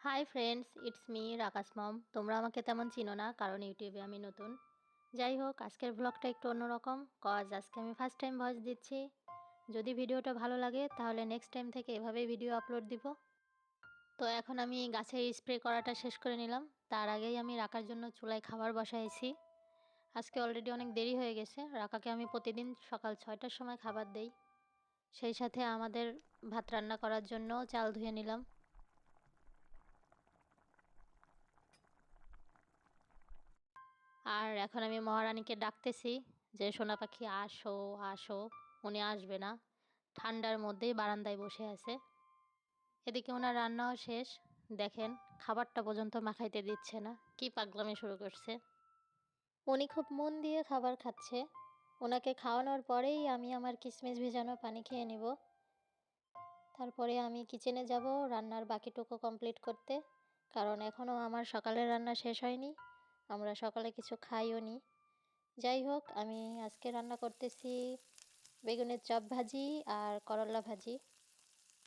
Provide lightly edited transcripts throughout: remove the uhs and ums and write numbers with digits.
Hi friends, it's me রাকাস মম। তোমরা আমাকে তেমন চিনো না কারণ ইউটিউবে আমি নতুন। যাই হোক, আজকের ব্লগটা একটু অন্যরকম কজ আজকে আমি ফার্স্ট টাইম ভয়েস দিচ্ছি। যদি ভিডিওটা ভালো লাগে তাহলে নেক্সট টাইম থেকে এভাবেই ভিডিও আপলোড দিব। তো এখন আমি গাছের স্প্রে করাটা শেষ করে নিলাম। তার আগেই আমি রাকার জন্য চুলায় খাবার বসাইছি। আজকে অলরেডি অনেক দেরি হয়ে গেছে। রাকাকে আমি প্রতিদিন সকাল 6টার সময় খাবার দেই। সেই সাথে আমাদের ভাত রান্না করার জন্য চাল ধুয়ে নিলাম। আর এখন আমি মহারানীকে ডাকতেছি যে সোনা পাখি আসো আসো। উনি আসবে না, ঠান্ডার মধ্যেই বারান্দায় বসে আছে। এদিকে ওনার রান্নাও শেষ। দেখেন, খাবারটা পর্যন্ত মাখাইতে দিচ্ছে না, কি পাগলামি শুরু করছে। উনি খুব মন দিয়ে খাবার খাচ্ছে। ওনাকে খাওয়ানোর পরেই আমি আমার কিশমিশ ভেজানো পানি খেয়ে নিব। তারপরে আমি কিচেনে যাব রান্নার বাকিটুকু কমপ্লিট করতে, কারণ এখনও আমার সকালের রান্না শেষ হয়নি। আমরা সকালে কিছু খাইও নি। যাই হোক, আমি আজকে রান্না করতেছি বেগুনের চপ ভাজি আর করলা ভাজি।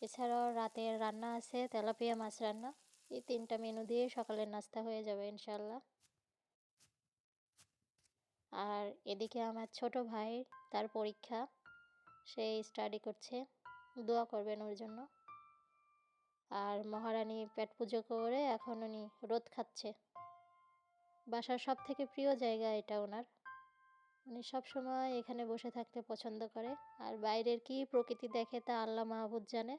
এছাড়াও রাতের রান্না আছে তেলাপিয়া মাছ রান্না। এই 3টা মেনু দিয়ে সকালের নাস্তা হয়ে যাবে ইনশাল্লাহ। আর এদিকে আমার ছোট ভাই, তার পরীক্ষা, সে স্টাডি করছে। দোয়া করবেন ওর জন্য। আর মহারানী পেট পুজো করে এখন উনি রোদ খাচ্ছে। বাসার সব থেকে প্রিয় জায়গা এটা ওনার। উনি সবসময় এখানে বসে থাকতে পছন্দ করে। আর বাইরের কি প্রকৃতি দেখে তা আল্লাহ মাহবুদ জানে।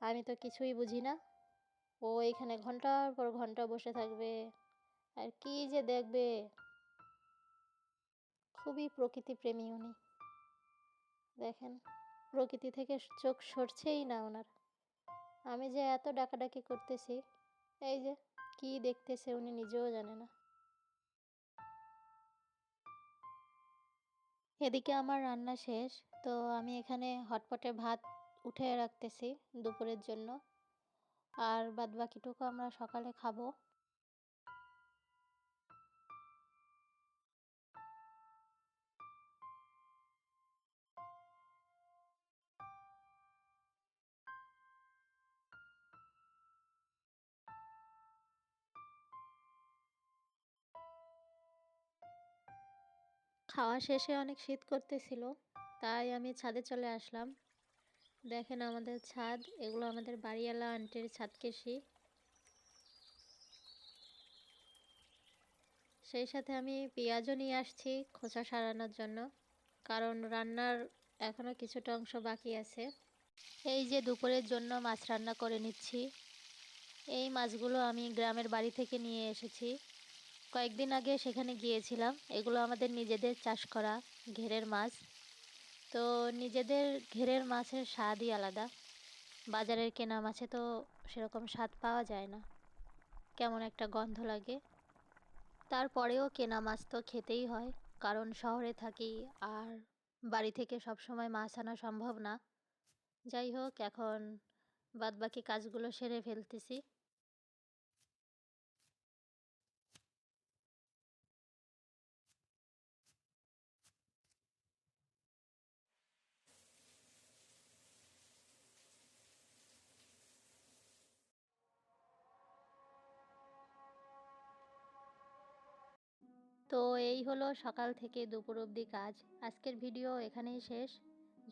আমি তো কিছুই বুঝি না। ও এখানে ঘন্টার পর ঘন্টা বসে থাকবে আর কি যে দেখবে। খুবই প্রকৃতিপ্রেমী উনি। দেখেন, প্রকৃতি থেকে চোখ সরছেই না ওনার। আমি যে এত ডাকাডাকি করতেছি, এই যে কি দেখতেছে উনি নিজেও জানে না। এদিকে আমার রান্না শেষ। তো আমি এখানে হটপটে ভাত উঠে রাখতেছি দুপুরের জন্য। আর বাদবাকিটুকু আমরা সকালে খাবো। খাওয়া শেষে অনেক শীত করতেছিল, তাই আমি ছাদে চলে আসলাম। দেখেন আমাদের ছাদ, এগুলো আমাদের বাড়িওয়ালা আন্টির ছাদ কৃষি। সেই সাথে আমি পেঁয়াজও নিয়ে আসছি খোসা সারানোর জন্য, কারণ রান্নার এখনও কিছুটা অংশ বাকি আছে। এই যে দুপুরের জন্য মাছ রান্না করে নিচ্ছি। এই মাছগুলো আমি গ্রামের বাড়ি থেকে নিয়ে এসেছি। কয়েকদিন আগে সেখানে গিয়েছিলাম। এগুলো আমাদের নিজেদের চাষ করা ঘেরের মাছ। তো নিজেদের ঘেরের মাছের স্বাদই আলাদা। বাজারের কেনা মাছে তো সেরকম স্বাদ পাওয়া যায় না, কেমন একটা গন্ধ লাগে। তারপরেও কেনা মাছ তো খেতেই হয়, কারণ শহরে থাকি আর বাড়ি থেকে সব সময় মাছ আনা সম্ভব না। যাই হোক, এখন বাদবাকি কাজগুলো সেরে ফেলতেছি। তো এই হলো সকাল থেকে দুপুর অবধি কাজ। আজকের ভিডিও এখানেই শেষ।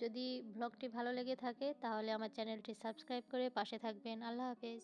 যদি ব্লগটি ভালো লেগে থাকে তাহলে আমার চ্যানেলটি সাবস্ক্রাইব করে পাশে থাকবেন। আল্লাহ হাফেজ।